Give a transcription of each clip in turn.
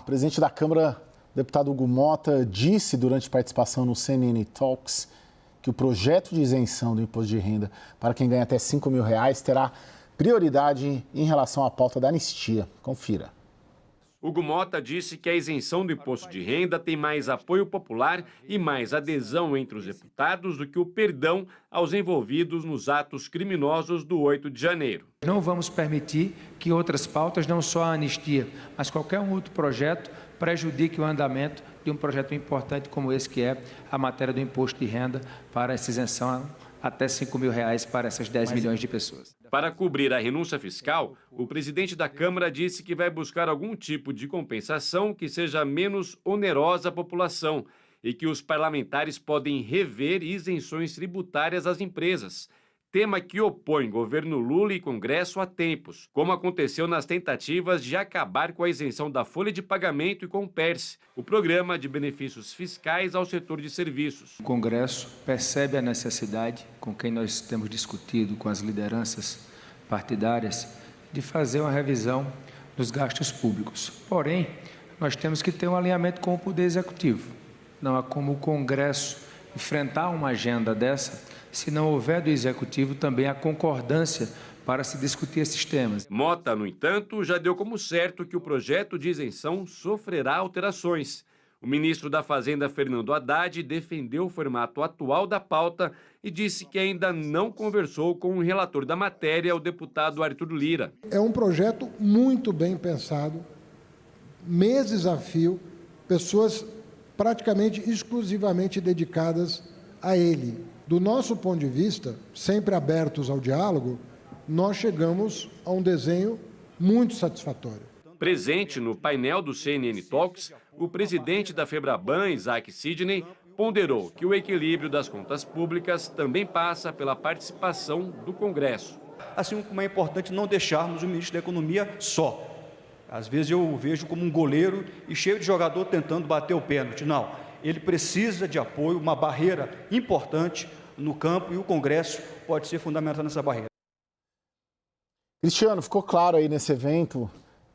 O presidente da Câmara, deputado Hugo Mota, disse durante participação no CNN Talks que o projeto de isenção do imposto de renda para quem ganha até R$ 5.000 terá prioridade em relação à pauta da anistia. Confira. Hugo Mota disse que a isenção do imposto de renda tem mais apoio popular e mais adesão entre os deputados do que o perdão aos envolvidos nos atos criminosos do 8 de janeiro. Não vamos permitir que outras pautas, não só a anistia, mas qualquer outro projeto, prejudique o andamento de um projeto importante como esse, que é a matéria do imposto de renda para essa isenção até R$ 5.000 para essas 10 milhões de pessoas. Para cobrir a renúncia fiscal, o presidente da Câmara disse que vai buscar algum tipo de compensação que seja menos onerosa à população e que os parlamentares podem rever isenções tributárias às empresas, tema que opõe governo Lula e Congresso há tempos, como aconteceu nas tentativas de acabar com a isenção da folha de pagamento e com o PERSE, o Programa de Benefícios Fiscais ao Setor de Serviços. O Congresso percebe a necessidade, com quem nós temos discutido, com as lideranças partidárias, de fazer uma revisão dos gastos públicos. Porém, nós temos que ter um alinhamento com o Poder Executivo. Não há como o Congresso enfrentar uma agenda dessa se não houver do Executivo também a concordância para se discutir esses temas. Mota, no entanto, já deu como certo que o projeto de isenção sofrerá alterações. O ministro da Fazenda, Fernando Haddad, defendeu o formato atual da pauta e disse que ainda não conversou com o relator da matéria, o deputado Arthur Lira. É um projeto muito bem pensado, meses a fio, pessoas praticamente exclusivamente dedicadas a ele. Do nosso ponto de vista, sempre abertos ao diálogo, nós chegamos a um desenho muito satisfatório. Presente no painel do CNN Talks, o presidente da Febraban, Isaac Sidney, ponderou que o equilíbrio das contas públicas também passa pela participação do Congresso. Assim como é importante não deixarmos o ministro da Economia só. Às vezes eu o vejo como um goleiro e cheio de jogador tentando bater o pênalti. Não. Ele precisa de apoio, uma barreira importante no campo, e o Congresso pode ser fundamental nessa barreira. Cristiano, ficou claro aí nesse evento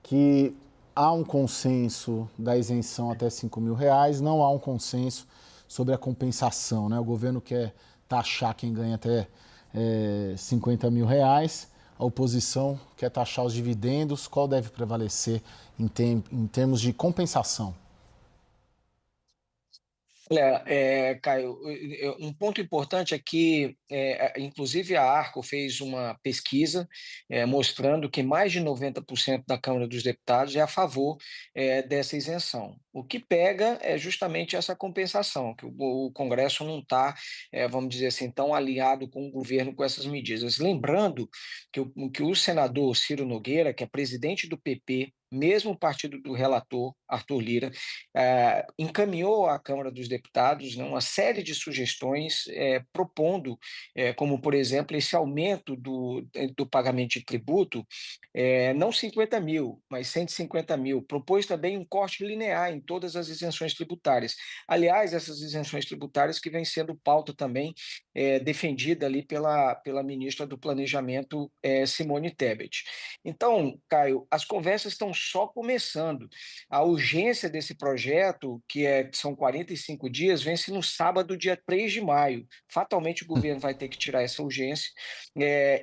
que há um consenso da isenção até R$ 5.000, não há um consenso sobre a compensação, né? O governo quer taxar quem ganha até R$ 50.000, a oposição quer taxar os dividendos. Qual deve prevalecer em termos de compensação? Olha, Caio, um ponto importante é que, inclusive, a Arco fez uma pesquisa mostrando que mais de 90% da Câmara dos Deputados é a favor dessa isenção. O que pega é justamente essa compensação, que o Congresso não está, vamos dizer assim, tão alinhado com o governo com essas medidas. Lembrando que o senador Ciro Nogueira, que é presidente do PP, mesmo partido do relator, Arthur Lira, encaminhou à Câmara dos Deputados, né, uma série de sugestões propondo, como, por exemplo, esse aumento do pagamento de tributo, não 50 mil, mas 150 mil. Propôs também um corte linear em todas as isenções tributárias. Aliás, essas isenções tributárias que vem sendo pauta também defendida ali pela ministra do Planejamento, Simone Tebet. Então, Caio, as conversas estão só começando. A urgência desse projeto, que são 45 dias, vence no sábado, dia 3 de maio. Fatalmente o governo vai ter que tirar essa urgência.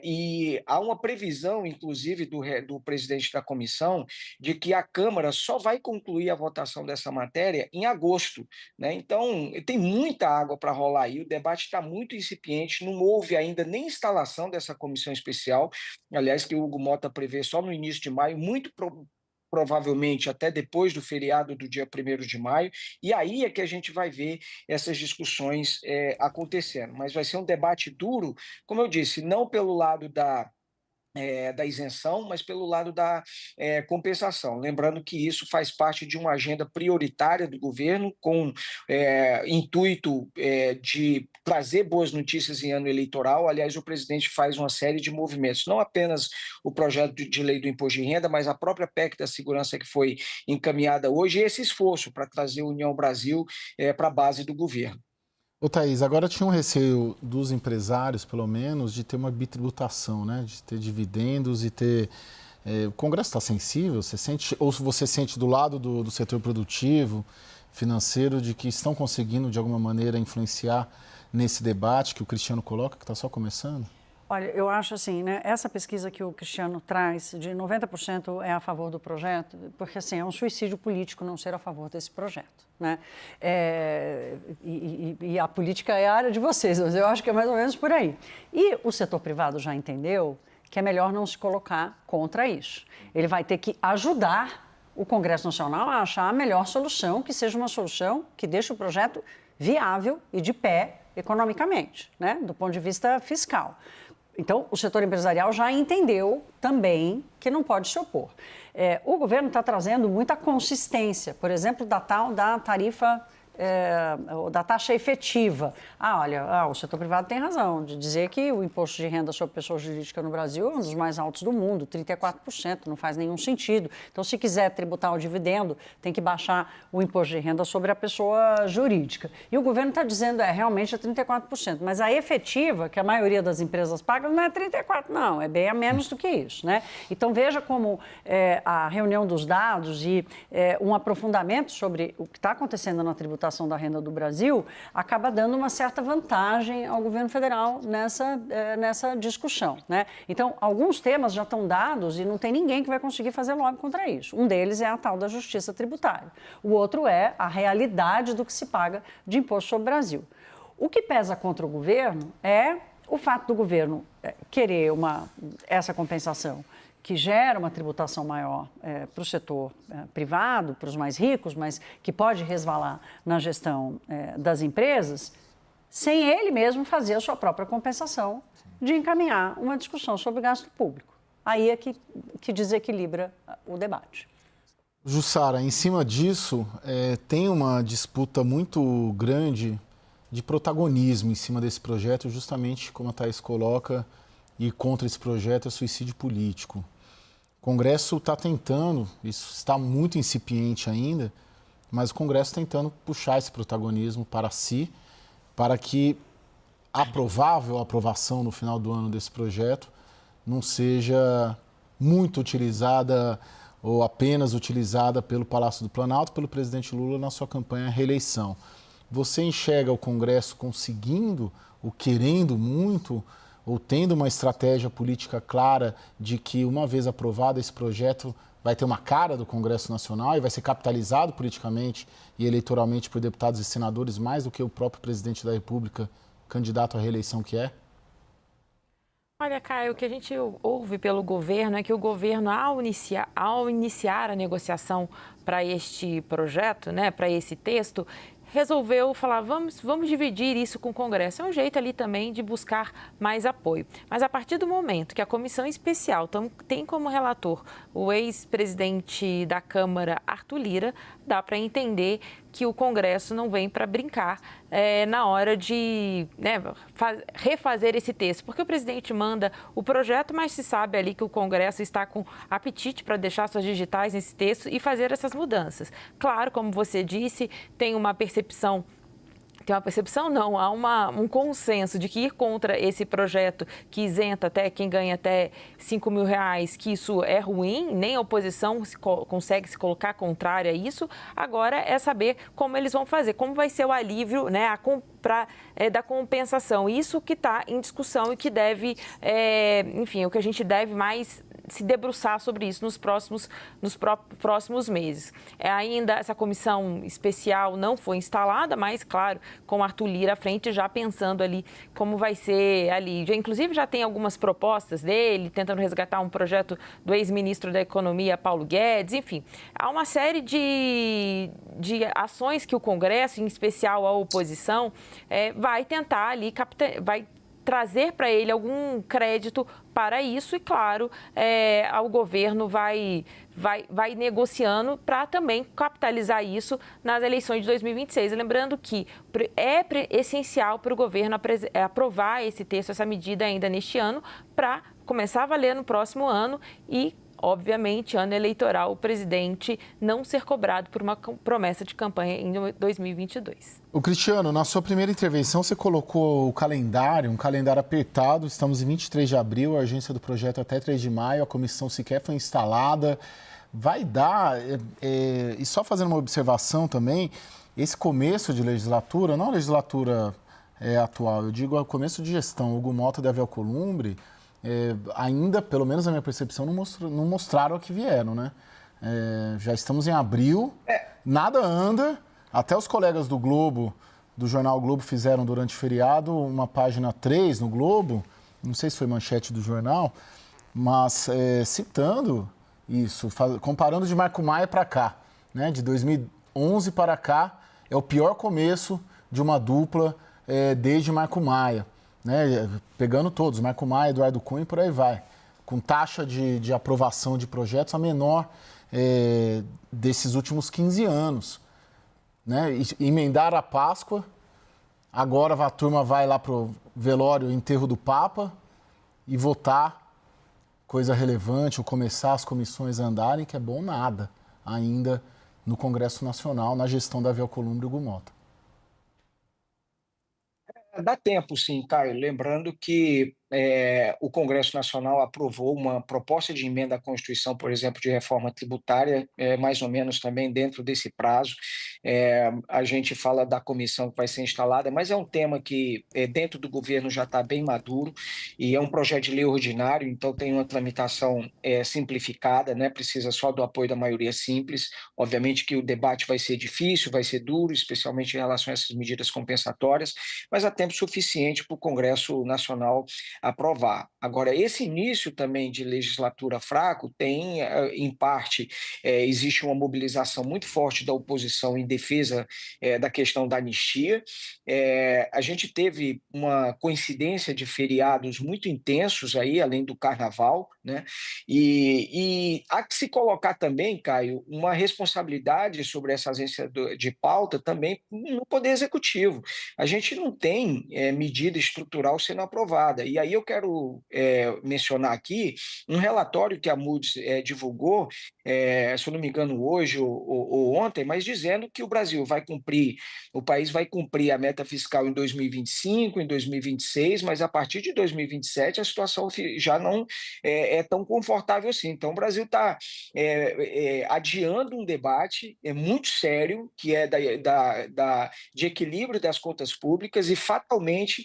E há uma previsão, inclusive, do presidente da comissão, de que a Câmara só vai concluir a votação dessa matéria em agosto, né? Então, tem muita água para rolar aí, o debate está muito incipiente, não houve ainda nem instalação dessa comissão especial, aliás, que o Hugo Mota prevê só no início de maio, muito provavelmente até depois do feriado do dia 1º de maio, e aí é que a gente vai ver essas discussões acontecendo. Mas vai ser um debate duro, como eu disse, não pelo lado da isenção, mas pelo lado da compensação. Lembrando que isso faz parte de uma agenda prioritária do governo, com intuito de trazer boas notícias em ano eleitoral. Aliás, o presidente faz uma série de movimentos, não apenas o projeto de lei do imposto de renda, mas a própria PEC da segurança que foi encaminhada hoje, e esse esforço para trazer a União Brasil para a base do governo. Ô Thaís, agora tinha um receio dos empresários, pelo menos, de ter uma bitributação, né? De ter dividendos e ter O Congresso está sensível? Você sente, ou você sente do lado do setor produtivo, financeiro, de que estão conseguindo, de alguma maneira, influenciar nesse debate que o Cristiano coloca, que está só começando? Olha, eu acho assim, né, essa pesquisa que o Cristiano traz, de 90% é a favor do projeto, porque assim, é um suicídio político não ser a favor desse projeto, né? E a política é a área de vocês, mas eu acho que é mais ou menos por aí. E o setor privado já entendeu que é melhor não se colocar contra isso. Ele vai ter que ajudar o Congresso Nacional a achar a melhor solução, que seja uma solução que deixe o projeto viável e de pé economicamente, né, do ponto de vista fiscal. Então, o setor empresarial já entendeu também que não pode se opor. O governo está trazendo muita consistência, por exemplo, da tal da tarifa, da taxa efetiva. Olha, o setor privado tem razão de dizer que o imposto de renda sobre pessoa jurídica no Brasil é um dos mais altos do mundo, 34%, não faz nenhum sentido. Então, se quiser tributar o dividendo, tem que baixar o imposto de renda sobre a pessoa jurídica. E o governo está dizendo, realmente é 34%, mas a efetiva, que a maioria das empresas paga, não é 34%, não, é bem a menos do que isso, né? Então, veja como a reunião dos dados e um aprofundamento sobre o que está acontecendo na tributação da renda do Brasil acaba dando uma certa vantagem ao governo federal nessa discussão, né? Então, alguns temas já estão dados e não tem ninguém que vai conseguir fazer lobby contra isso. Um deles é a tal da justiça tributária. O outro é a realidade do que se paga de imposto sobre o Brasil. O que pesa contra o governo é o fato do governo querer essa compensação que gera uma tributação maior para o setor privado, para os mais ricos, mas que pode resvalar na gestão das empresas, sem ele mesmo fazer a sua própria compensação de encaminhar uma discussão sobre gasto público. Aí é que desequilibra o debate. Jussara, em cima disso, tem uma disputa muito grande de protagonismo em cima desse projeto, justamente como a Thaís coloca, e contra esse projeto é suicídio político. O Congresso está tentando, isso está muito incipiente ainda, mas o Congresso tentando puxar esse protagonismo para si, para que a aprovação no final do ano desse projeto não seja muito utilizada ou apenas utilizada pelo Palácio do Planalto, pelo presidente Lula na sua campanha à reeleição. Você enxerga o Congresso conseguindo ou querendo muito, ou tendo uma estratégia política clara de que, uma vez aprovado esse projeto, vai ter uma cara do Congresso Nacional e vai ser capitalizado politicamente e eleitoralmente por deputados e senadores mais do que o próprio presidente da República, candidato à reeleição que é? Olha, Caio, o que a gente ouve pelo governo é que o governo, ao iniciar a negociação para este projeto, né, para esse texto, resolveu falar, vamos dividir isso com o Congresso. É um jeito ali também de buscar mais apoio. Mas a partir do momento que a comissão especial tem como relator o ex-presidente da Câmara, Arthur Lira, dá para entender que o Congresso não vem para brincar na hora de refazer esse texto. Porque o presidente manda o projeto, mas se sabe ali que o Congresso está com apetite para deixar suas digitais nesse texto e fazer essas mudanças. Claro, como você disse, tem uma percepção não, há um consenso de que ir contra esse projeto que isenta até quem ganha até R$5 mil, que isso é ruim, nem a oposição consegue se colocar contrária a isso. Agora é saber como eles vão fazer, como vai ser o alívio, né, da compensação. Isso que está em discussão e que deve, o que a gente deve mais se debruçar sobre isso nos próximos meses. Ainda essa comissão especial não foi instalada, mas, claro, com Arthur Lira à frente, já pensando ali como vai ser ali. Inclusive, já tem algumas propostas dele, tentando resgatar um projeto do ex-ministro da Economia, Paulo Guedes, enfim. Há uma série de ações que o Congresso, em especial a oposição, vai tentar ali, vai trazer para ele algum crédito para isso e, claro, o governo vai negociando para também capitalizar isso nas eleições de 2026. Lembrando que é essencial para o governo aprovar esse texto, essa medida ainda neste ano, para começar a valer no próximo ano e obviamente, ano eleitoral, o presidente não ser cobrado por uma promessa de campanha em 2022. O Cristiano, na sua primeira intervenção, você colocou o calendário, um calendário apertado. Estamos em 23 de abril, a agência do projeto até 3 de maio, a comissão sequer foi instalada. Vai dar, e só fazendo uma observação também, esse começo de legislatura, não a legislatura atual, eu digo o começo de gestão, Hugo Mota e Davi Alcolumbre, ainda, pelo menos na minha percepção, não mostraram o que vieram, né? Já estamos em abril, nada anda, até os colegas do Globo, do jornal Globo, fizeram durante o feriado uma página 3 no Globo, não sei se foi manchete do jornal, mas citando isso, comparando de Marco Maia para cá, né? De 2011 para cá, é o pior começo de uma dupla desde Marco Maia. Né, pegando todos, Marco Maia, Eduardo Cunha e por aí vai, com taxa de aprovação de projetos a menor desses últimos 15 anos. Né? Emendaram a Páscoa, agora a turma vai lá para o velório, enterro do Papa e votar coisa relevante, ou começar as comissões a andarem, que é bom nada ainda no Congresso Nacional, na gestão da Davi Alcolumbre e Hugo Mota. Dá tempo, sim, Caio. Lembrando que o Congresso Nacional aprovou uma proposta de emenda à Constituição, por exemplo, de reforma tributária, mais ou menos também dentro desse prazo. A gente fala da comissão que vai ser instalada, mas é um tema que dentro do governo já está bem maduro e é um projeto de lei ordinário, então tem uma tramitação simplificada, né? Precisa só do apoio da maioria simples. Obviamente que o debate vai ser difícil, vai ser duro, especialmente em relação a essas medidas compensatórias, mas há tempo suficiente para o Congresso Nacional aprovar. Agora, esse início também de legislatura fraco tem, em parte, existe uma mobilização muito forte da oposição em defesa da questão da anistia. A gente teve uma coincidência de feriados muito intensos aí, além do Carnaval, né? E há que se colocar também, Caio, uma responsabilidade sobre essa agência de pauta também no Poder Executivo. A gente não tem medida estrutural sendo aprovada. E aí eu quero mencionar aqui um relatório que a Moody's divulgou, se eu não me engano, hoje ou ontem, mas dizendo que o país vai cumprir a meta fiscal em 2025, em 2026, mas a partir de 2027 a situação já não é tão confortável assim. Então o Brasil está adiando um debate muito sério, que é de equilíbrio das contas públicas, e fatalmente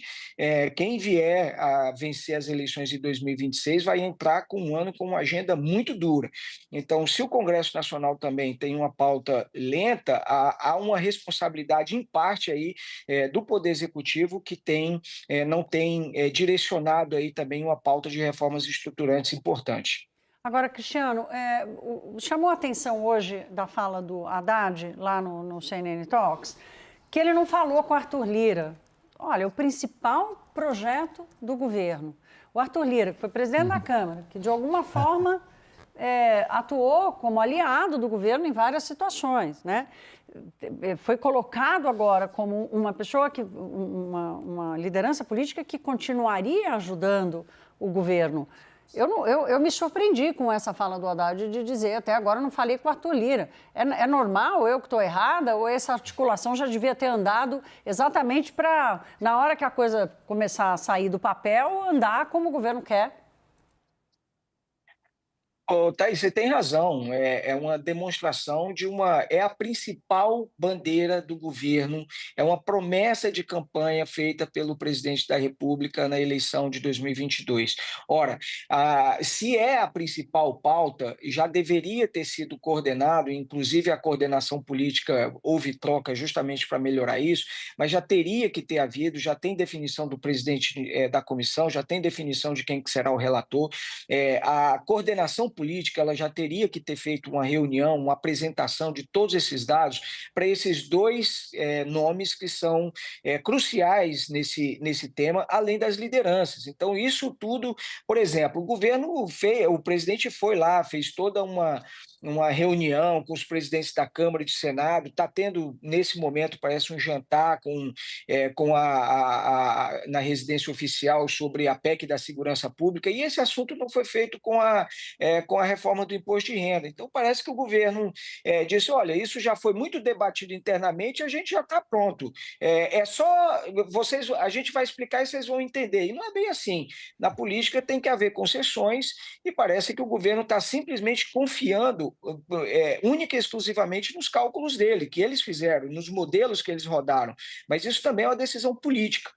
quem vier a vencer as eleições de 2026 vai entrar com um ano com uma agenda muito dura. Então, se o Congresso Nacional também tem uma pauta lenta, há uma responsabilidade em parte aí do Poder Executivo que não tem direcionado aí também uma pauta de reformas estruturantes importante. Agora, Cristiano, chamou a atenção hoje da fala do Haddad lá no CNN Talks, que ele não falou com o Arthur Lira. Olha, o principal projeto do governo. O Arthur Lira, que foi presidente da Câmara, que de alguma forma atuou como aliado do governo em várias situações, né? Foi colocado agora como uma pessoa, uma liderança política que continuaria ajudando o governo. Eu me surpreendi com essa fala do Haddad de dizer, até agora não falei com o Arthur Lira. É normal, eu que estou errada, ou essa articulação já devia ter andado exatamente para, na hora que a coisa começar a sair do papel, andar como o governo quer? Thaís, você tem razão, é uma demonstração é a principal bandeira do governo, é uma promessa de campanha feita pelo presidente da República na eleição de 2022. Ora, se é a principal pauta, já deveria ter sido coordenado, inclusive a coordenação política, houve troca justamente para melhorar isso, mas já teria que ter havido, já tem definição do presidente da comissão, já tem definição de quem que será o relator, a coordenação política ela já teria que ter feito uma reunião, uma apresentação de todos esses dados para esses dois nomes que são cruciais nesse tema, além das lideranças. Então, isso tudo, por exemplo, o presidente foi lá, fez toda uma uma reunião com os presidentes da Câmara e do Senado, está tendo, nesse momento, parece um jantar na residência oficial sobre a PEC da segurança pública, e esse assunto não foi feito com a reforma do imposto de renda. Então, parece que o governo disse, olha, isso já foi muito debatido internamente, a gente já está pronto. A gente vai explicar e vocês vão entender. E não é bem assim. Na política tem que haver concessões e parece que o governo está simplesmente confiando única e exclusivamente nos cálculos dele, que eles fizeram, nos modelos que eles rodaram. Mas isso também é uma decisão política.